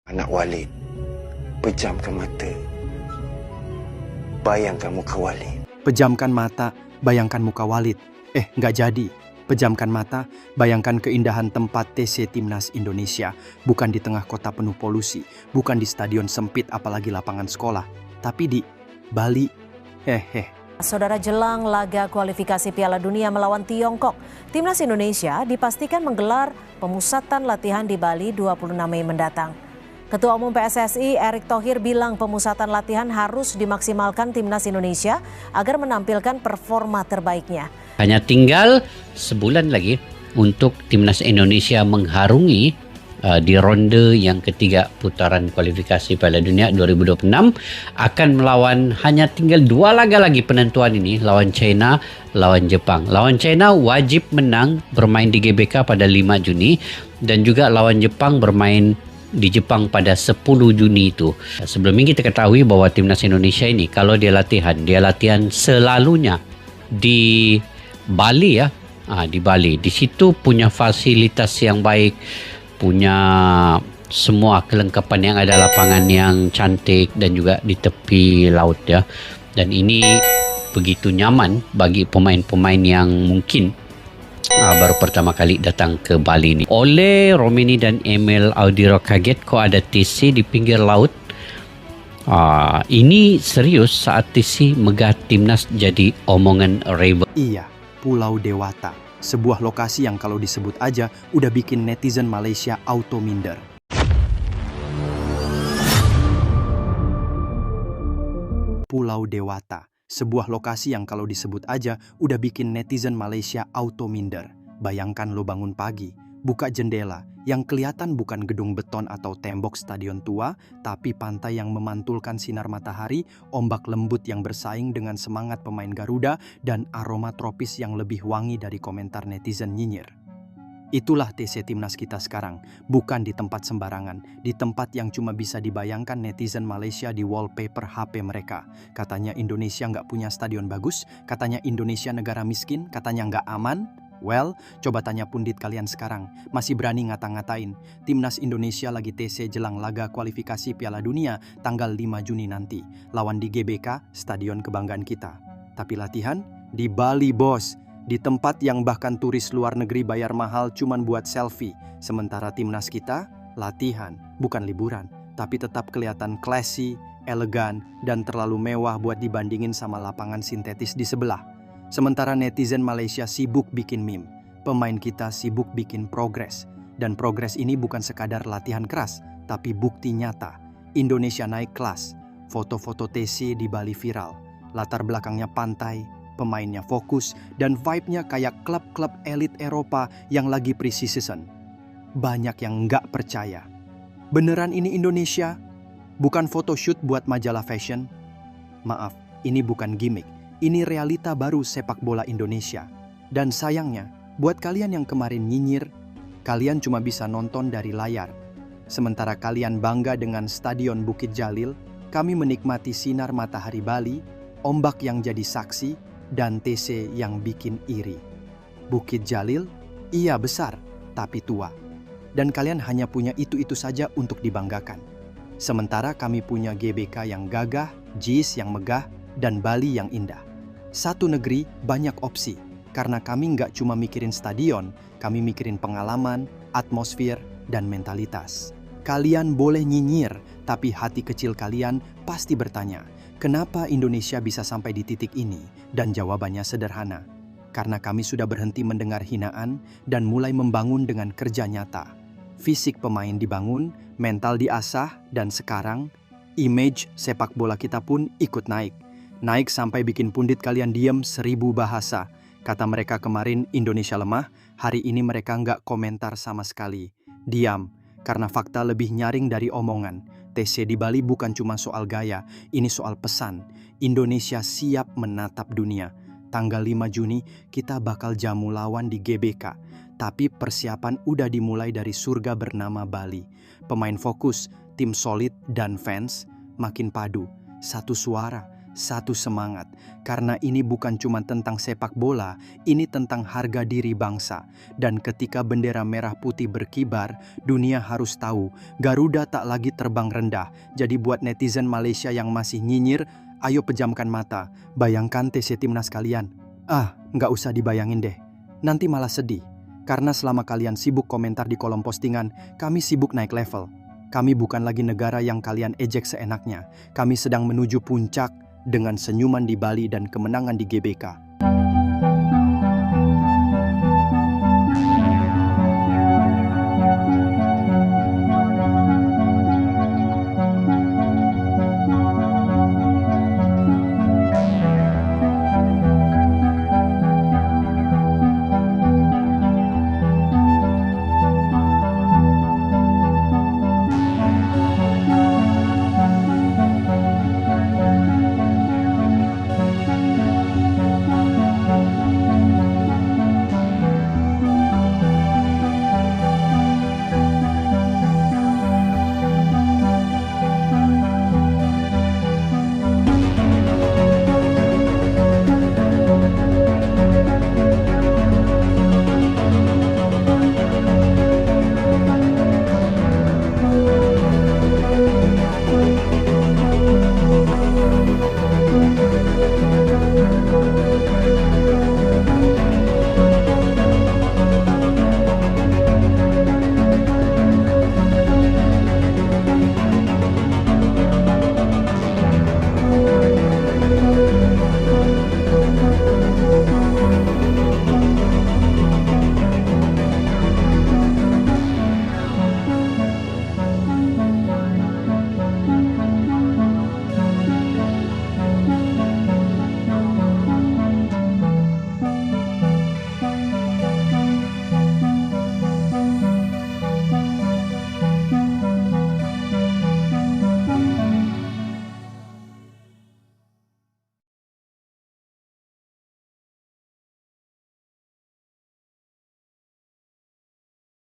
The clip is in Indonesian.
Anak Walid, pejamkan mata. Bayangkan muka Walid. Pejamkan mata, bayangkan muka Walid. Nggak jadi. Pejamkan mata, bayangkan keindahan tempat TC Timnas Indonesia. Bukan di tengah kota penuh polusi, bukan di stadion sempit apalagi lapangan sekolah, tapi di Bali. Saudara, jelang laga kualifikasi Piala Dunia melawan Tiongkok, Timnas Indonesia dipastikan menggelar pemusatan latihan di Bali 26 Mei mendatang. Ketua Umum PSSI Erick Thohir bilang pemusatan latihan harus dimaksimalkan Timnas Indonesia agar menampilkan performa terbaiknya. Hanya tinggal sebulan lagi untuk Timnas Indonesia mengharungi di ronde yang ketiga putaran kualifikasi Piala Dunia 2026 akan melawan, hanya tinggal 2 laga lagi penentuan ini, lawan China, lawan Jepang. Lawan China wajib menang, bermain di GBK pada 5 Juni dan juga lawan Jepang bermain di Jepang pada 10 Juni itu. Sebelum ini kita ketahui bahwa Timnas Indonesia ini kalau dia latihan selalunya di Bali ya. Di Bali. Di situ punya fasilitas yang baik, punya semua kelengkapan yang ada, lapangan yang cantik dan juga di tepi laut ya. Dan ini begitu nyaman bagi pemain-pemain yang mungkin baru pertama kali datang ke Bali ini. Oleh Romini dan Emil Audiro kaget kok ada TC di pinggir laut. Ini serius saat TC megah Timnas jadi omongan rival. Iya, Pulau Dewata. Sebuah lokasi yang kalau disebut aja udah bikin netizen Malaysia auto minder. Pulau Dewata. Sebuah lokasi yang kalau disebut aja udah bikin netizen Malaysia auto minder. Bayangkan lo bangun pagi, buka jendela, yang kelihatan bukan gedung beton atau tembok stadion tua, tapi pantai yang memantulkan sinar matahari, ombak lembut yang bersaing dengan semangat pemain Garuda, dan aroma tropis yang lebih wangi dari komentar netizen nyinyir. Itulah TC Timnas kita sekarang, bukan di tempat sembarangan, di tempat yang cuma bisa dibayangkan netizen Malaysia di wallpaper HP mereka. Katanya Indonesia nggak punya stadion bagus, katanya Indonesia negara miskin, katanya nggak aman. Well, coba tanya pundit kalian sekarang, masih berani ngata-ngatain Timnas Indonesia lagi TC jelang laga kualifikasi Piala Dunia tanggal 5 Juni nanti, lawan di GBK, stadion kebanggaan kita. Tapi latihan di Bali, bos. Di tempat yang bahkan turis luar negeri bayar mahal cuman buat selfie. Sementara Timnas kita latihan, bukan liburan, tapi tetap kelihatan classy, elegan, dan terlalu mewah buat dibandingin sama lapangan sintetis di sebelah. Sementara netizen Malaysia sibuk bikin meme, pemain kita sibuk bikin progres. Dan progres ini bukan sekadar latihan keras, tapi bukti nyata. Indonesia naik kelas, foto-foto TC di Bali viral, latar belakangnya pantai, pemainnya fokus, dan vibe-nya kayak klub-klub elit Eropa yang lagi pre-season. Banyak yang nggak percaya. Beneran ini Indonesia? Bukan photoshoot buat majalah fashion? Maaf, ini bukan gimmick. Ini realita baru sepak bola Indonesia. Dan sayangnya, buat kalian yang kemarin nyinyir, kalian cuma bisa nonton dari layar. Sementara kalian bangga dengan Stadion Bukit Jalil, kami menikmati sinar matahari Bali, ombak yang jadi saksi, dan TC yang bikin iri. Bukit Jalil, iya besar, tapi tua. Dan kalian hanya punya itu-itu saja untuk dibanggakan. Sementara kami punya GBK yang gagah, JIS yang megah, dan Bali yang indah. Satu negeri, banyak opsi. Karena kami nggak cuma mikirin stadion, kami mikirin pengalaman, atmosfer, dan mentalitas. Kalian boleh nyinyir, tapi hati kecil kalian pasti bertanya, kenapa Indonesia bisa sampai di titik ini? Dan jawabannya sederhana, karena kami sudah berhenti mendengar hinaan dan mulai membangun dengan kerja nyata. Fisik pemain dibangun, mental diasah, dan sekarang image sepak bola kita pun ikut naik. Naik sampai bikin pundit kalian diam 1000 bahasa. Kata mereka kemarin Indonesia lemah, hari ini mereka nggak komentar sama sekali. Diam, karena fakta lebih nyaring dari omongan. TC di Bali bukan cuma soal gaya, ini soal pesan. Indonesia siap menatap dunia. Tanggal 5 Juni kita bakal jamu lawan di GBK. Tapi persiapan udah dimulai dari surga bernama Bali. Pemain fokus, tim solid, dan fans makin padu. Satu suara, satu semangat. Karena ini bukan cuma tentang sepak bola, ini tentang harga diri bangsa. Dan ketika bendera merah putih berkibar, dunia harus tahu Garuda tak lagi terbang rendah. Jadi buat netizen Malaysia yang masih nyinyir, ayo pejamkan mata, bayangkan TC Timnas kalian. Nggak usah dibayangin deh, nanti malah sedih. Karena selama kalian sibuk komentar di kolom postingan, kami sibuk naik level. Kami bukan lagi negara yang kalian ejek seenaknya. Kami sedang menuju puncak dengan senyuman di Bali dan kemenangan di GBK.